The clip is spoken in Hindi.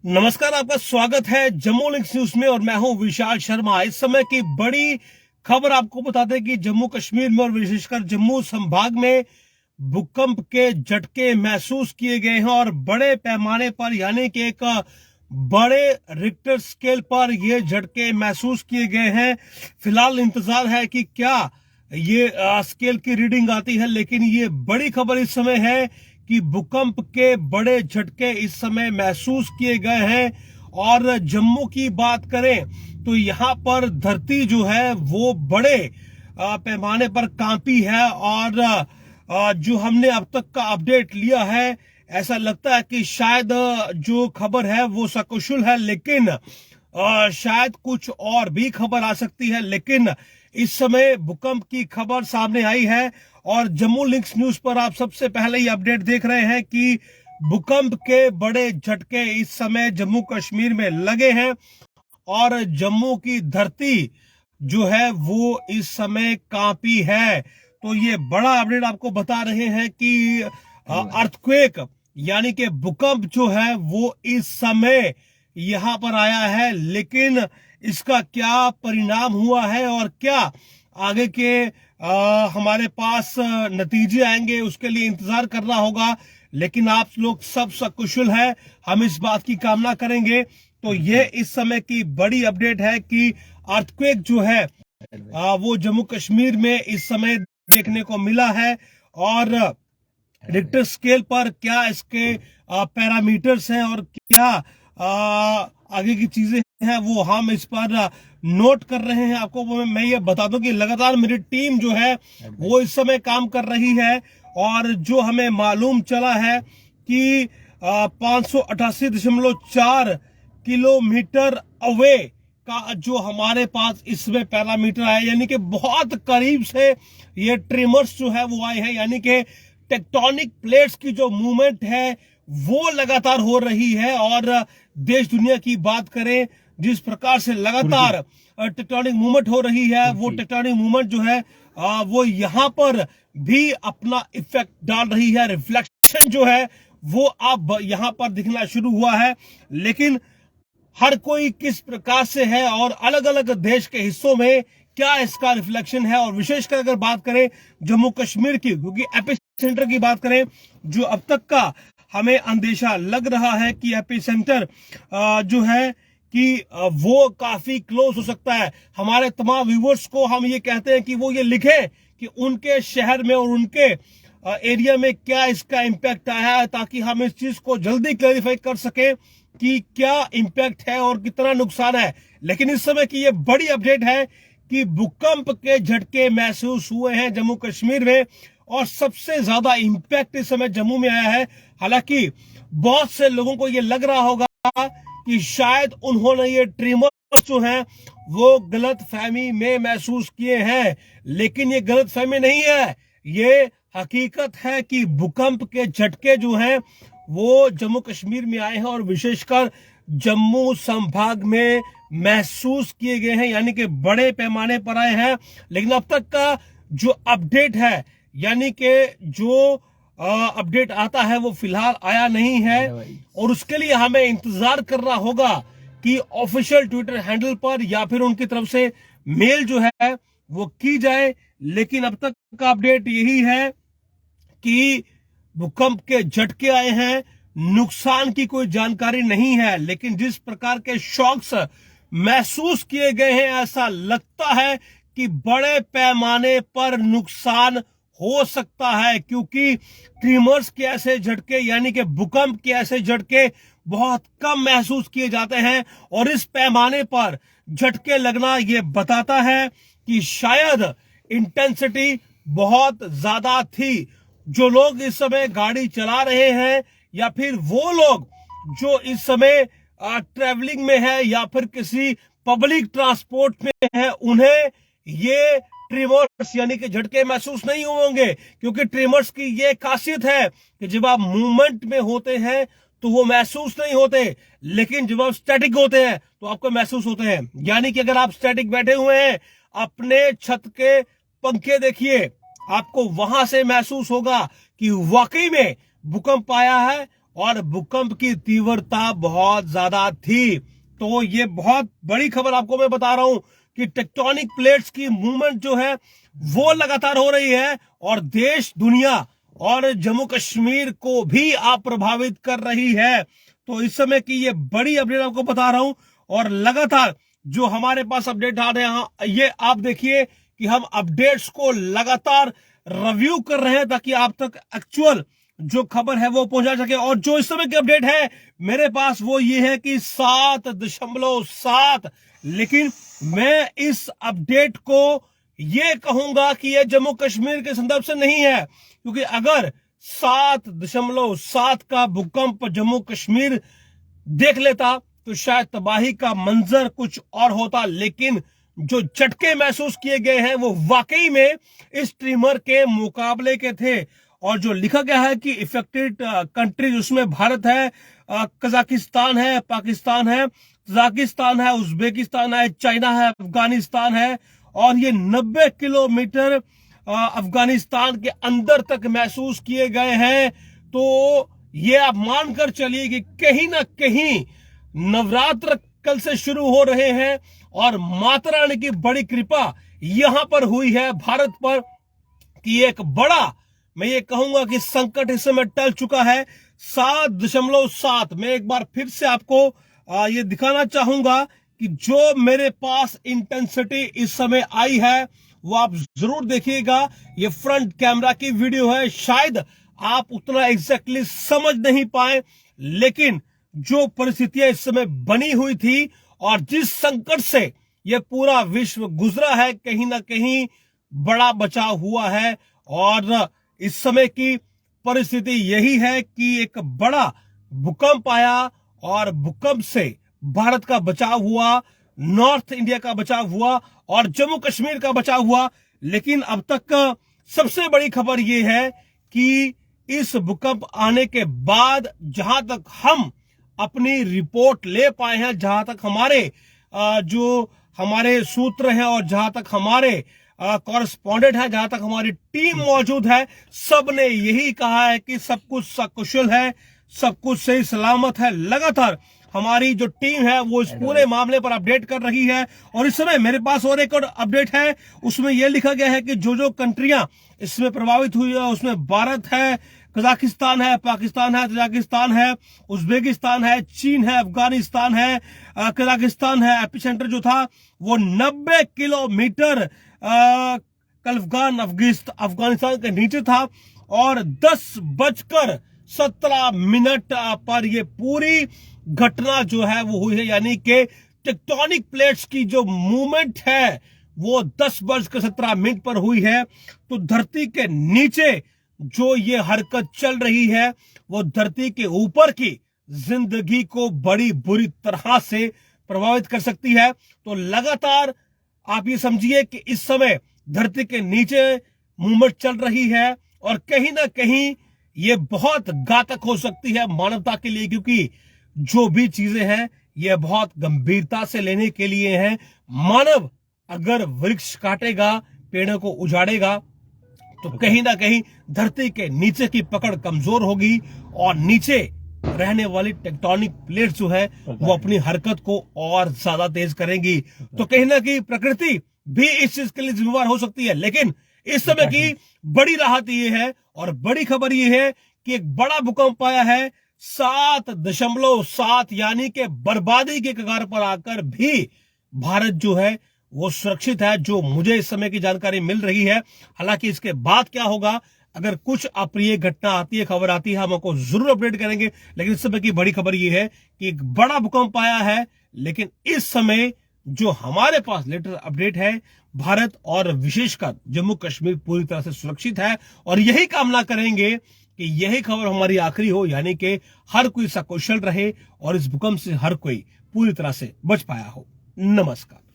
नमस्कार, आपका स्वागत है जम्मू लिंक्स न्यूज में और मैं हूं विशाल शर्मा। इस समय की बड़ी खबर आपको बताते हैं कि जम्मू कश्मीर में और विशेषकर जम्मू संभाग में भूकंप के झटके महसूस किए गए हैं और बड़े पैमाने पर यानी कि एक बड़े रिक्टर स्केल पर ये झटके महसूस किए गए हैं। फिलहाल इंतजार है कि क्या ये स्केल की रीडिंग आती है, लेकिन ये बड़ी खबर इस समय है कि भूकंप के बड़े झटके इस समय महसूस किए गए हैं। और जम्मू की बात करें तो यहाँ पर धरती जो है वो बड़े पैमाने पर कांपी है और जो हमने अब तक का अपडेट लिया है, ऐसा लगता है कि शायद जो खबर है वो सकुशल है, लेकिन शायद कुछ और भी खबर आ सकती है। लेकिन इस समय भूकंप की खबर सामने आई है और जम्मू लिंक्स न्यूज पर आप सबसे पहले ही अपडेट देख रहे हैं कि भूकंप के बड़े झटके इस समय जम्मू कश्मीर में लगे हैं और जम्मू की धरती जो है वो इस समय कांपी है। तो ये बड़ा अपडेट आपको बता रहे हैं कि अर्थक्वेक यानी कि भूकंप जो है वो इस समय यहां पर आया है, लेकिन इसका क्या परिणाम हुआ है और क्या आगे के हमारे पास नतीजे आएंगे, उसके लिए इंतजार करना होगा। लेकिन आप लोग सब सकुशल है, हम इस बात की कामना करेंगे। तो ये इस समय की बड़ी अपडेट है कि अर्थक्वेक जो है वो जम्मू कश्मीर में इस समय देखने को मिला है और रिक्टर स्केल पर क्या इसके पैरामीटर्स हैं और क्या आगे की चीजें हैं वो हम इस पर नोट कर रहे हैं। आपको मैं ये बता दूं कि लगातार मेरी टीम जो है वो इस समय काम कर रही है और जो हमें मालूम चला है कि 588.4 किलोमीटर अवे का जो हमारे पास इसमें पैरामीटर आया, यानी कि बहुत करीब से ये ट्रिमर्स जो है वो आए हैं, यानी कि टेक्टोनिक प्लेट्स की जो मूवमेंट है वो लगातार हो रही है। और देश दुनिया की बात करें, जिस प्रकार से लगातार टेक्टोनिक मूवमेंट हो रही है, वो टेक्टोनिक मूवमेंट जो है वो यहाँ पर भी अपना इफेक्ट डाल रही है। रिफ्लेक्शन जो है वो अब यहाँ पर दिखना शुरू हुआ है, लेकिन हर कोई किस प्रकार से है और अलग अलग देश के हिस्सों में क्या इसका रिफ्लेक्शन है। और विशेषकर अगर बात करें जम्मू कश्मीर की, क्योंकि एपिसेंटर की बात करें, जो अब तक का हमें अंदेशा लग रहा है कि एपिसेंटर जो है कि वो काफी क्लोज हो सकता है। हमारे तमाम व्यूवर्स को हम ये कहते हैं कि वो ये लिखें कि उनके शहर में और उनके एरिया में क्या इसका इम्पैक्ट आया है, ताकि हम इस चीज को जल्दी क्लैरिफाई कर सके कि क्या इम्पैक्ट है और कितना नुकसान है। लेकिन इस समय की ये बड़ी अपडेट है कि भूकंप के झटके महसूस हुए हैं जम्मू कश्मीर में और सबसे ज्यादा इम्पैक्ट इस समय जम्मू में आया है। हालांकि बहुत से लोगों को ये लग रहा होगा कि शायद उन्होंने ये ट्रिमर्स जो हैं वो गलत फहमी में महसूस किए हैं, लेकिन ये गलत फहमी नहीं है, ये हकीकत है कि भूकंप के झटके जो हैं वो जम्मू कश्मीर में आए हैं और विशेषकर जम्मू संभाग में महसूस किए गए हैं, यानी कि बड़े पैमाने पर आए हैं। लेकिन अब तक का जो अपडेट है, यानी कि जो अपडेट आता है वो फिलहाल आया नहीं है और उसके लिए हमें इंतजार करना होगा कि ऑफिशियल ट्विटर हैंडल पर या फिर उनकी तरफ से मेल जो है वो की जाए। लेकिन अब तक का अपडेट यही है कि भूकंप के झटके आए हैं, नुकसान की कोई जानकारी नहीं है, लेकिन जिस प्रकार के शॉक्स महसूस किए गए हैं, ऐसा लगता है कि बड़े पैमाने पर नुकसान हो सकता है, क्योंकि ट्रिमर्स के ऐसे झटके यानी कि भूकंप के ऐसे झटके बहुत कम महसूस किए जाते हैं और इस पैमाने पर झटके लगना ये बताता है कि शायद इंटेंसिटी बहुत ज्यादा थी। जो लोग इस समय गाड़ी चला रहे हैं या फिर वो लोग जो इस समय ट्रेवलिंग में है या फिर किसी पब्लिक ट्रांसपोर्ट में है, उन्हें ये ट्रिमर्स यानी कि झटके महसूस नहीं होंगे, क्योंकि ट्रिमर्स की ये खासियत है कि जब आप मूवमेंट में होते हैं तो वो महसूस नहीं होते, लेकिन जब आप स्टैटिक होते हैं तो आपको महसूस होते हैं। यानी कि अगर आप स्टैटिक बैठे हुए हैं, अपने छत के पंखे देखिए, आपको वहां से महसूस होगा कि वाकई में भूकंप आया है और भूकंप की तीव्रता बहुत ज्यादा थी। तो ये बहुत बड़ी खबर आपको मैं बता रहा हूं कि टेक्टोनिक प्लेट्स की मूवमेंट जो है वो लगातार हो रही है और देश, दुनिया और जम्मू कश्मीर को भी आप प्रभावित कर रही है। तो इस समय की ये बड़ी अपडेट आपको बता रहा हूं और लगातार जो हमारे पास अपडेट आ रहे हैं, ये आप देखिए कि हम अपडेट्स को लगातार रिव्यू कर रहे हैं ताकि आप तक एक्चुअल जो खबर है वो पहुंचा सके। और जो इस समय की अपडेट है मेरे पास वो ये है कि 7.7, लेकिन मैं इस अपडेट को ये कहूंगा कि ये जम्मू कश्मीर के संदर्भ से नहीं है, क्योंकि अगर 7.7 का भूकंप जम्मू कश्मीर देख लेता तो शायद तबाही का मंजर कुछ और होता। लेकिन जो झटके महसूस किए गए हैं वो वाकई में इस ट्रिमर के मुकाबले के थे। और जो लिखा गया है कि इफेक्टेड कंट्रीज, उसमें भारत है, कजाकिस्तान है, पाकिस्तान है, तजाकिस्तान है, उज्बेकिस्तान है, चाइना है, अफगानिस्तान है, और ये 90 किलोमीटर अफगानिस्तान के अंदर तक महसूस किए गए हैं। तो ये आप मानकर चलिए कि कहीं ना कहीं नवरात्र कल से शुरू हो रहे हैं और माता रानी की बड़ी कृपा यहां पर हुई है भारत पर कि एक बड़ा, मैं ये कहूंगा कि संकट इस समय टल चुका है। 7.7 मैं एक बार फिर से आपको ये दिखाना चाहूंगा कि जो मेरे पास इंटेंसिटी इस समय आई है वो आप जरूर देखिएगा। ये फ्रंट कैमरा की वीडियो है, शायद आप उतना एग्जैक्टली समझ नहीं पाए, लेकिन जो परिस्थितियां इस समय बनी हुई थी और जिस संकट से ये पूरा विश्व गुजरा है, कहीं ना कहीं बड़ा बचाव हुआ है। और इस समय की परिस्थिति यही है कि एक बड़ा भूकंप आया और भूकंप से भारत का बचाव हुआ, नॉर्थ इंडिया का बचाव हुआ और जम्मू कश्मीर का बचाव हुआ। लेकिन अब तक सबसे बड़ी खबर यह है कि इस भूकंप आने के बाद जहां तक हम अपनी रिपोर्ट ले पाए हैं, जहां तक हमारे जो हमारे सूत्र हैं और जहां तक हमारे कॉरेस्पॉन्डेंट है, जहां तक हमारी टीम मौजूद है, सब ने यही कहा है कि सब कुछ सकुशल है, सब कुछ सही सलामत है। लगातार हमारी जो टीम है वो इस पूरे मामले पर अपडेट कर रही है। और इस समय मेरे पास और एक और अपडेट है, उसमें यह लिखा गया है कि जो कंट्रियां इसमें प्रभावित हुई है उसमें भारत है, कजाकिस्तान है, पाकिस्तान है, तजाकिस्तान है, उज्बेकिस्तान है, चीन है, अफगानिस्तान है, कजाकिस्तान है। एपिसेंटर जो था वो 90 किलोमीटर अफगानिस्तान के नीचे था और 10:17 पर ये पूरी घटना जो है वो हुई है। यानी कि टेक्टोनिक प्लेट्स की जो मूवमेंट है वो 10:17 पर हुई है। तो धरती के नीचे जो ये हरकत चल रही है वो धरती के ऊपर की जिंदगी को बड़ी बुरी तरह से प्रभावित कर सकती है। तो लगातार आप ये समझिए कि इस समय धरती के नीचे मूवमेंट चल रही है और कहीं ना कहीं ये बहुत घातक हो सकती है मानवता के लिए, क्योंकि जो भी चीजें हैं ये बहुत गंभीरता से लेने के लिए हैं। मानव अगर वृक्ष काटेगा, पेड़ों को उजाड़ेगा, तो कहीं ना कहीं धरती के नीचे की पकड़ कमजोर होगी और नीचे रहने वाली टेक्टोनिक प्लेट्स जो है वो अपनी हरकत को और ज्यादा तेज करेंगी। तो कहीं ना कहीं प्रकृति भी इस चीज के लिए जिम्मेवार हो सकती है। लेकिन इस समय की बड़ी राहत ये है और बड़ी खबर ये है कि एक बड़ा भूकंप आया है 7.7, यानी कि बर्बादी के कगार पर आकर भी भारत जो है वो सुरक्षित है, जो मुझे इस समय की जानकारी मिल रही है। हालांकि इसके बाद क्या होगा, अगर कुछ अप्रिय घटना आती है, खबर आती है, हम आपको जरूर अपडेट करेंगे। लेकिन इस समय की बड़ी खबर यह है कि एक बड़ा भूकंप आया है, लेकिन इस समय जो हमारे पास लेटेस्ट अपडेट है, भारत और विशेषकर जम्मू कश्मीर पूरी तरह से सुरक्षित है। और यही कामना करेंगे कि यही खबर हमारी आखिरी हो, यानी कि हर कोई सकुशल रहे और इस भूकंप से हर कोई पूरी तरह से बच पाया हो। नमस्कार।